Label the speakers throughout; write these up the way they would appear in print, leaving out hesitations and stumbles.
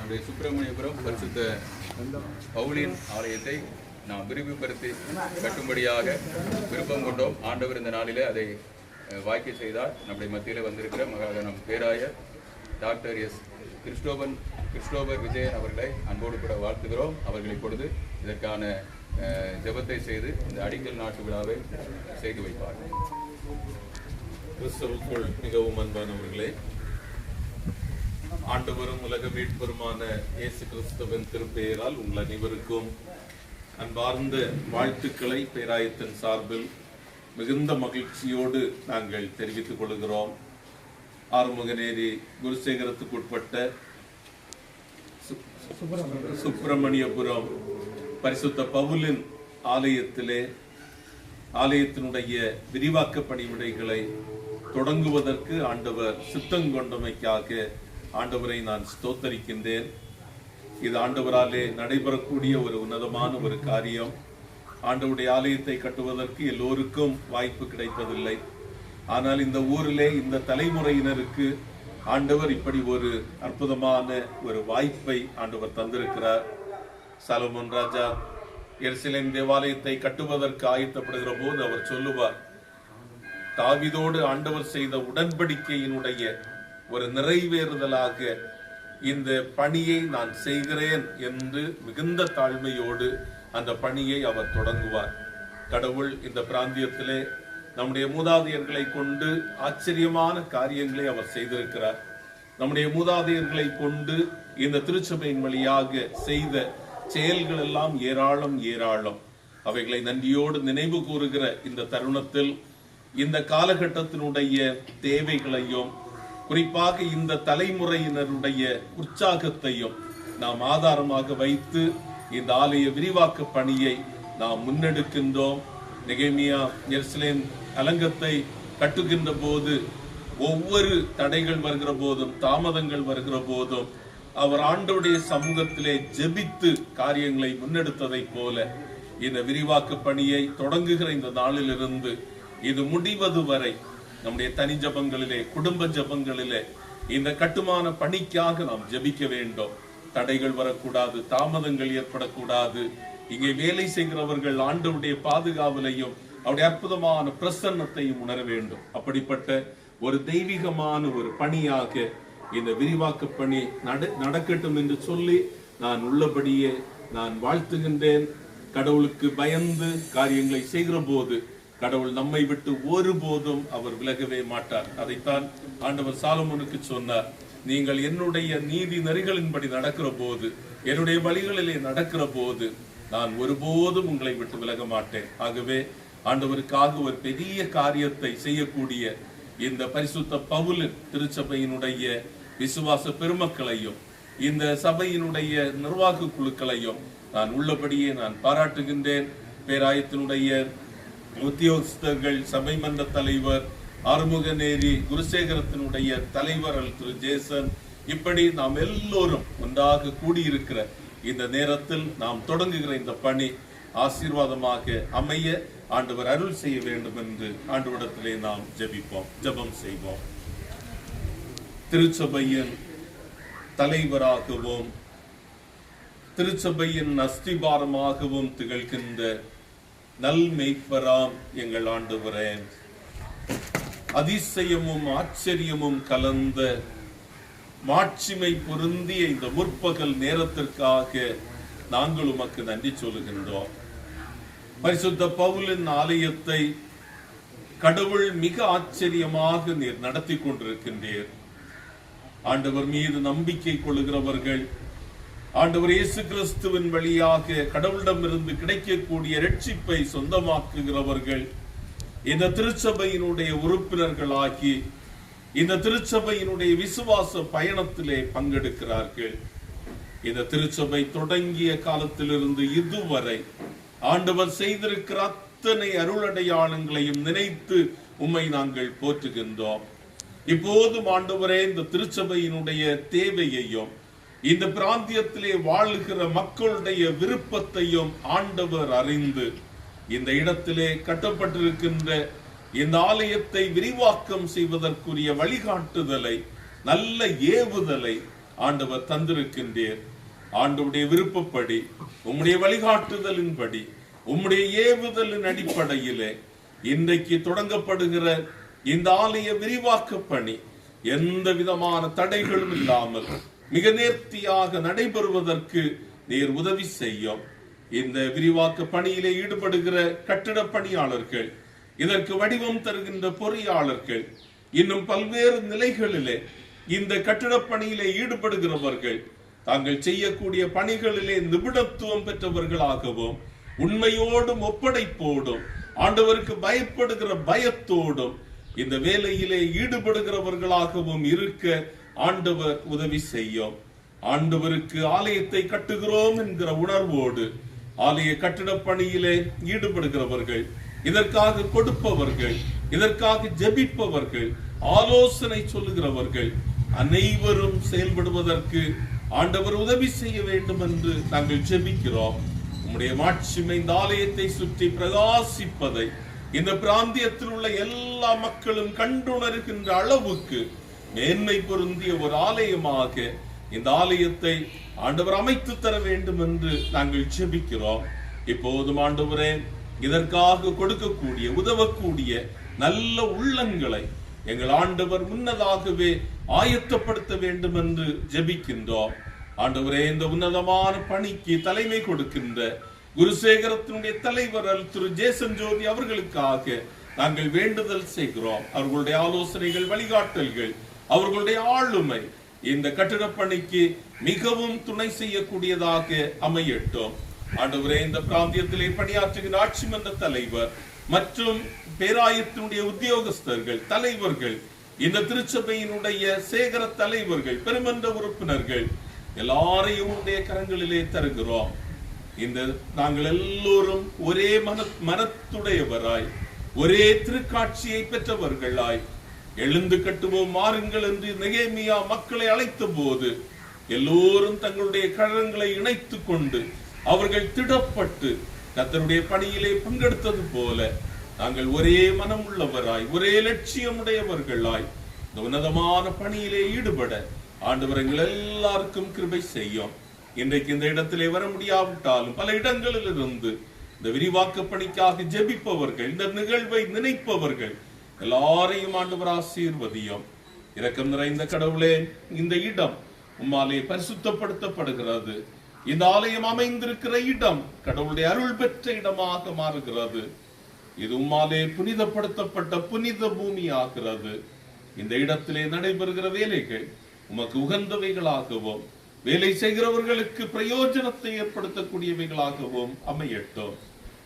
Speaker 1: நம்முடைய சுப்பிரமணியபுரம் பரிசுத்த பவுலின் ஆலயத்தை நாம் விரிவுபடுத்தி கட்டும்படியாக விருப்பம் கொண்டோம். ஆண்டவர் இந்த நாளிலே அதை வாய்க்க செய்தார். நம்முடைய மத்தியில் வந்திருக்கிற மகாகணம் பேராயர் டாக்டர் எஸ் கிறிஸ்டோபர் விஜயன் அவர்களை அன்போடு கூட வாழ்த்துகிறோம். அவர்களை கொடுத்து இதற்கான ஜெபத்தை செய்து இந்த அடிக்கல் நாட்டு விழாவை செய்து வைப்பார்.
Speaker 2: கிறிஸ்தவுக்குள் மிகவும் அன்பானவர்களே, ஆண்டவரும் உலக மீட்பருமான இயேசு கிறிஸ்துவின் திருப்பெயரால் உங்கள் அனைவருக்கும் அன்பார்ந்த வாழ்த்துக்களை பேராயத்தின் சார்பில் மிகுந்த மகிழ்ச்சியோடு நாங்கள் தெரிவித்துக் கொள்கிறோம். ஆறுமுகநேரி குருசேகரத்துக்குட்பட்ட சுப்பிரமணியபுரம் பரிசுத்த பவுலின் ஆலயத்தினுடைய விரிவாக்க பணிவிடைகளை தொடங்குவதற்கு ஆண்டவர் சித்தங்கொண்டமைக்காக ஆண்டவரை நான் ஸ்தோத்தரிக்கின்றேன். இது ஆண்டவராலே நடைபெறக்கூடிய ஒரு உன்னதமான ஒரு காரியம். ஆண்டவருடைய ஆலயத்தை கட்டுவதற்கு எல்லோருக்கும் வாய்ப்பு கிடைப்பதில்லை. ஆனால் இந்த ஊரிலே இந்த தலைமுறையினருக்கு ஆண்டவர் இப்படி ஒரு அற்புதமான ஒரு வாய்ப்பை ஆண்டவர் தந்திருக்கிறார். சாலமோன் ராஜா எருசலேம் தேவாலயத்தை கட்டுவதற்கு ஆயத்தப்படுகிற போது அவர் சொல்லுவார், தாவீதோடு ஆண்டவர் செய்த உடன்படிக்கையினுடைய ஒரு நிறைவேறுதலாக இந்த பணியை நான் செய்கிறேன் என்று மிகுந்த தாழ்மையோடு அந்த பணியை அவர் தொடங்குவார். கடவுள் இந்த பிராந்தியத்திலே நம்முடைய மூதாதையர்களை கொண்டு ஆச்சரியமான காரியங்களை அவர் செய்திருக்கிறார். நம்முடைய மூதாதையர்களை கொண்டு இந்த திருச்சபையின் வழியாக செய்த செயல்கள் எல்லாம் ஏராளம் ஏராளம். அவைகளை நன்றியோடு நினைவு கூறுகிற இந்த தருணத்தில் இந்த காலகட்டத்தினுடைய தேவைகளையும் குறிப்பாக இந்த தலைமுறையினருடைய உற்சாகத்தையும் நாம் ஆதாரமாக வைத்து இந்த ஆலய விரிவாக்க பணியை நாம் முன்னெடுக்கின்றோம். நெகேமியா எருசலேம் அலங்கத்தை கட்டுகின்ற போது ஒவ்வொரு தடைகள் வருகிற போதும் தாமதங்கள் வருகிற போதும் அவர் ஆண்டவருடைய சமூகத்திலே ஜெபித்து காரியங்களை முன்னெடுத்ததை போல இந்த விரிவாக்க பணியை தொடங்குகிற இந்த நாளிலிருந்து இது முடிவது வரை நம்முடைய தனி ஜபங்களிலே குடும்ப ஜபங்களிலே இந்த கட்டுமான பணிக்காக நாம் ஜெபிக்க வேண்டும். தடைகள் வரக்கூடாது, தாமதங்கள் ஏற்படக்கூடாது. இங்கே வேலை செய்கிறவர்கள் ஆண்டவருடைய பாதுகாவலையும் அவருடைய அற்புதமான பிரசன்னத்தையும் உணர வேண்டும். அப்படிப்பட்ட ஒரு தெய்வீகமான ஒரு பணியாக இந்த விரிவாக்க பணி நடக்கட்டும் என்று சொல்லி நான் உள்ளபடியே நான் வாழ்த்துகின்றேன். கடவுளுக்கு பயந்து காரியங்களை செய்கிற போது கடவுள் நம்மை விட்டு ஒருபோதும் அவர் விலகவே மாட்டார். அதைத்தான் ஆண்டவர் சாலமோனுக்கு சொன்னார், நீங்கள் என்னுடைய நீதி நெறிகளின்படி நடக்கிற போது, என்னுடைய வழிகளிலே நடக்கிற போது நான் ஒருபோதும் உங்களை விட்டு விலக மாட்டேன். ஆகவே ஆண்டவருக்காக ஒரு பெரிய காரியத்தை செய்யக்கூடிய இந்த பரிசுத்த பவுலின் திருச்சபையினுடைய விசுவாச பெருமக்களையும் இந்த சபையினுடைய நிர்வாக குழுக்களையும் நான் உள்ளபடியே நான் பாராட்டுகின்றேன். பேராயத்தினுடைய உத்தியோகஸ்தர்கள், சபை மன்ற தலைவர், ஆறுமுகநேரி குருசேகரத்தினுடைய தலைவர் திரு ஜேசன், இப்படி நாம் எல்லோரும் ஒன்றாக கூடியிருக்கிற இந்த நேரத்தில் நாம் தொடங்குகிற இந்த பணி ஆசீர்வாதமாக அமைய ஆண்டவர் அருள் செய்ய வேண்டும் என்று ஆண்டவரிடத்திலே நாம் ஜெபம் செய்வோம். திருச்சபையின் தலைவராகவும் திருச்சபையின் அஸ்திபாரமாகவும் திகழ்கின்ற நல் மேய்ப்பராம் எங்கள் ஆண்டவரே, அதிசயமும் ஆச்சரியமும் கலந்த மாட்சிமை பொருந்திய இந்த முற்பகல் நேரத்திற்காக நாங்கள் உமக்கு நன்றி சொல்லுகின்றோம். பரிசுத்த பவுலின் ஆலயத்தை கடவுள் மிக ஆச்சரியமாக நீர் நடத்தி கொண்டிருக்கின்றீர். ஆண்டவர் மீது நம்பிக்கை கொள்ளுகிறவர்கள், ஆண்டவர் இயேசு கிறிஸ்துவின் வழியாக கடவுளிடமிருந்து கிடைக்கக்கூடிய இரட்சிப்பை சொந்தமாக்குகிறவர்கள் இந்த திருச்சபையினுடைய உறுப்பினர்களாகி இந்த திருச்சபையினுடைய விசுவாச பயணத்திலே பங்கெடுக்கிறார்கள். இந்த திருச்சபை தொடங்கிய காலத்திலிருந்து இதுவரை ஆண்டவர் செய்திருக்கிற அத்தனை அருளடையாளங்களையும் நினைத்து உம்மை நாங்கள் போற்றுகின்றோம். இப்போதும் ஆண்டவரே, இந்த திருச்சபையினுடைய தேவையையும் இந்த பிராந்தியத்திலே வாழ்கிற மக்களுடைய விருப்பத்தையும் ஆண்டவர் அறிந்து இந்த இடத்திலே கட்டப்பட்டிருக்கின்ற இந்த ஆலயத்தை விரிவாக்கம் செய்வதற்குரிய வழிகாட்டுதலை, நல்ல ஏவுதலை ஆண்டவர் தந்திருக்கின்றீர். ஆண்டவருடைய விருப்பப்படி, உம்முடைய வழிகாட்டுதலின்படி, உம்முடைய ஏவுதலின் அடிப்படையிலே இன்றைக்கு தொடங்கப்படுகிற இந்த ஆலய விரிவாக்க பணி எந்த விதமான தடைகளும் இல்லாமல் மிக நேர்த்தியாக நடைபெறுவதற்கு நீர் உதவி செய்யும். இந்த விரிவாக்க பணியிலே ஈடுபடுகிற கட்டிட பணியாளர்கள், இதற்கு வடிவம் தருகின்ற பொறியாளர்கள், இன்னும் பல்வேறு நிலைகளிலே இந்த கட்டிட பணியிலே ஈடுபடுகிறவர்கள் தாங்கள் செய்யக்கூடிய பணிகளிலே நிபுணத்துவம் பெற்றவர்களாகவும் உண்மையோடும் ஒப்படைப்போடும் ஆண்டவருக்கு பயப்படுகிற பயத்தோடும் இந்த வேலையிலே ஈடுபடுகிறவர்களாகவும் இருக்க ஆண்டவர் உதவி செய்யும். ஆண்டவருக்கு ஆலயத்தை கட்டுகிறோம் என்கிற உணர்வோடு ஆலய கட்டிட பணியிலே ஈடுபடுகிறவர்கள், இதற்காக கொடுப்பவர்கள், இதற்காக ஜெபிப்பவர்கள், ஆலோசனை சொல்லுகிறவர்கள் அனைவரும் செயல்படுவதற்கு ஆண்டவர் உதவி செய்ய வேண்டும் என்று நாங்கள் ஜெபிக்கிறோம். உம்முடைய மாட்சிமை இந்த ஆலயத்தை சுற்றி பிரகாசிப்பதை இந்த பிராந்தியத்தில் உள்ள எல்லா மக்களும் கண்டுணர்கின்ற அளவுக்கு மேன்மை பொருந்திய ஒரு ஆலயமாக இந்த ஆலயத்தை ஆண்டவர் அமைத்து தர வேண்டும் என்று நாங்கள் ஜெபிக்கிறோம். இப்போதும் ஆண்டவரே, இதற்காக கொடுக்கக்கூடிய உதவக்கூடிய நல்ல உள்ளங்களை எங்கள் ஆண்டவர் முன்னதாகவே ஆயத்தப்படுத்த வேண்டும் என்று ஜெபிக்கின்றோம். ஆண்டவரே, இந்த உன்னதமான பணிக்கு தலைமை கொடுக்கின்ற குருசேகரத்தினுடைய தலைவர் திரு ஜேசன் ஜோதி அவர்களுக்காக நாங்கள் வேண்டுதல் செய்கிறோம். அவர்களுடைய ஆலோசனைகள், வழிகாட்டல்கள், அவர்களுடைய ஆளுமை இந்த கட்டிட பணிக்கு மிகவும் துணை செய்யக்கூடியதாக அமையட்டும். ஆண்டவரே, இந்த பிராந்தியத்திலே பணியாற்றுகிற ஆட்சி மன்ற தலைவர் மற்றும் பேராயத்தினுடைய உத்தியோகஸ்தர்கள், தலைவர்கள், இந்த திருச்சபையினுடைய சேகர தலைவர்கள், பெருமன்ற உறுப்பினர்கள் எல்லாரையும் உடைய கரங்களிலே தருகிறோம். இந்த நாங்கள் எல்லோரும் ஒரே மனத்துடையவராய், ஒரே திருக்காட்சியை பெற்றவர்களாய் எழுந்து கட்டுவோம் மாறுங்கள் என்று நெகேமியா மக்களை அழைத்த போது எல்லோரும் தங்களுடைய கரங்களை இணைத்துக் கொண்டு அவர்கள் திடப்பட்டு கர்த்தருடைய பணியிலே பங்கெடுத்தது போல நாங்கள் ஒரே மனம் உள்ளவராய், ஒரே லட்சியமுடையவர்களாய் இந்த உன்னதமான பணியிலே ஈடுபட ஆண்டவர் எங்கள் எல்லாருக்கும் கிருபை செய்யும். இன்றைக்கு இந்த இடத்திலே வர முடியாவிட்டாலும் பல இடங்களில் இருந்து இந்த விரிவாக்க பணிக்காக ஜெபிப்பவர்கள், இந்த நிகழ்வை நினைப்பவர்கள் எல்லாரையும் ஆண்டவர் ஆசீர்வதியும். இரக்கம் நிறைந்த கடவுளே, இந்த இடம் உம்மாலே பரிசுத்தப்படுத்தப்படுகிறது. இந்த ஆலயம் அமைந்திருக்கிற இடம் கடவுளுடைய அருள் பெற்ற இடமாக மாறுகிறது. இது உம்மாலே புனிதப்படுத்தப்பட்ட புனித பூமி ஆகிறது. இந்த இடத்திலே நடைபெறுகிற வேலைகள் உமக்கு உகந்தவைகளாகவும் வேலை செய்கிறவர்களுக்கு பிரயோஜனத்தை ஏற்படுத்தக்கூடியவைகளாகவும் அமையட்டும்.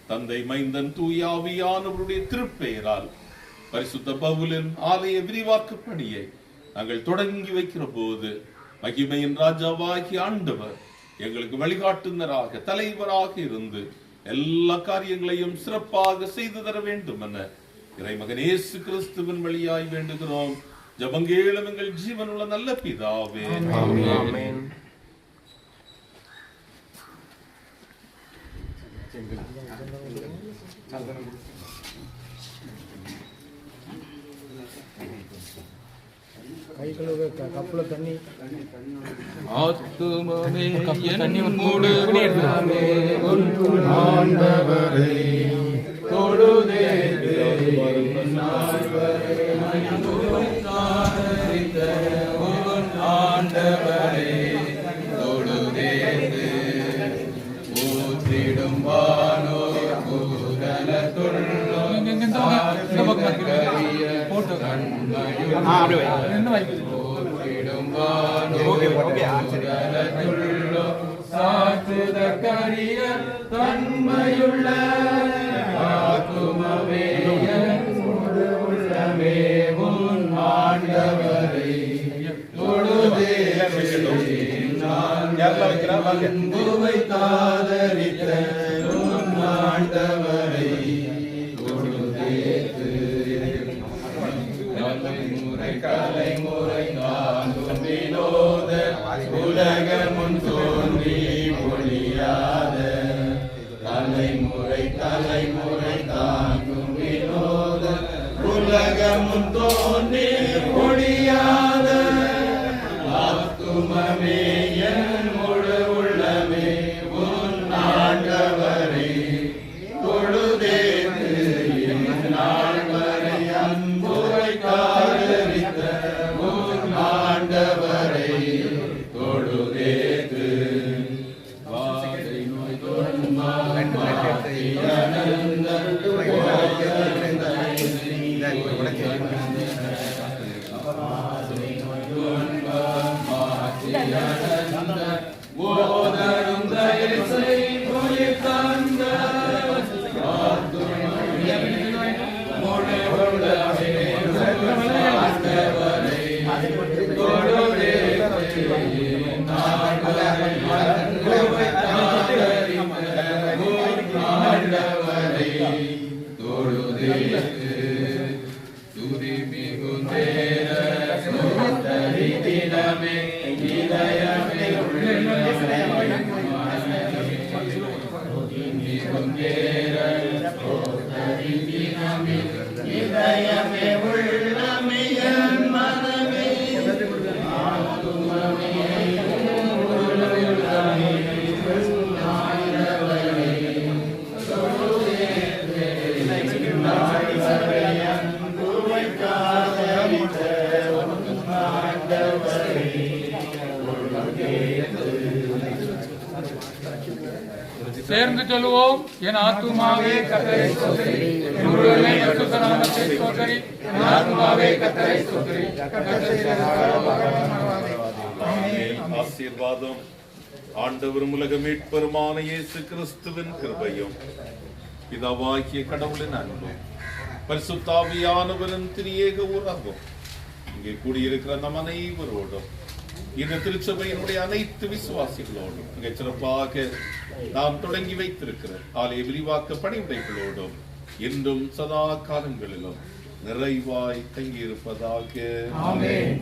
Speaker 2: தந்தை, மைந்தன், தூய ஆவியானவருடைய திருப்பெயரால் பரிசுத்த பவுலின் ஆலய விரிவாக்க பணியை நாங்கள் தொடங்கி வைக்கிற போது மகிமையின் ராஜாவாகிய ஆண்டவர் எங்களுக்கு வழிகாட்டுனராக, தலைவராக இருந்து எல்லா காரியங்களையும் சிறப்பாக செய்து தர வேண்டும் என இறைமகன் இயேசு கிறிஸ்துவின் வழியாய் வேண்டுகிறோம். ஜெபங்கேளும் எங்கள் ஜீவனுள்ள நல்ல பிதாவே, ஆமென்.
Speaker 3: கை கழுவ கப்புல தண்ணி
Speaker 4: ஆத்துமமே என்னோடு உள்ளமே ஆண்டவரே தொழுதேத்து ஆண்டவரே தொழுதேத்து ஊற்றிடும் வானோர் பூதலத்துள்ளோ சாற்றுதற்கரிய தன்மையுள்ள ஆத்துமமே உள்ளமே உன் ஆண்டவரை தொழுதேவை தாதரித்த உன் ஆண்டவரை தொழுதேத்து கலைமுறை நான்கும் வினோத உலக முன் தோன்றி ஒளியாத தலைமுறை தாங்கும் வினோத உலக முன் தோன்றி ஒளியாத ஆத்துமமே ஆண்டவரை தொழுதேத்து வாதை நோய் ஓதரும் தயசை உயிர் தந்த இதயமே உள்ளமே என் மனமே
Speaker 5: சேர்ந்து சொல்லுவோம். என் ஆத்துமாவே கர்த்தரை ஸ்தோத்திரி, என் முழுவதுமே பரிசுத்த நாமத்தை ஸ்தோத்திரி, என் ஆத்துமாவே கர்த்தரை ஸ்தோத்திரி.
Speaker 2: ஆசீர்வாதம் ஆண்டவரும் உலக மீட்பெருமான இயேசு கிறிஸ்துவின் கிருபையும் பிதாவாகிய கடவுளின் அன்பும் பரிசுத்த ஆவியானவரின் திரியேக உறவும் இங்கே கூடியிருக்கிற நம் அனைவரோடும் இந்த திருச்சபையினுடைய அனைத்து விசுவாசிகளோடும் மிக சிறப்பாக நாம் தொடங்கி வைத்திருக்கிற ஆலய விரிவாக்க பணிமுறைகளோடும் என்றும் சதா காலங்களிலும் நிறைவாய் தங்கியிருப்பதாக. ஆமென்.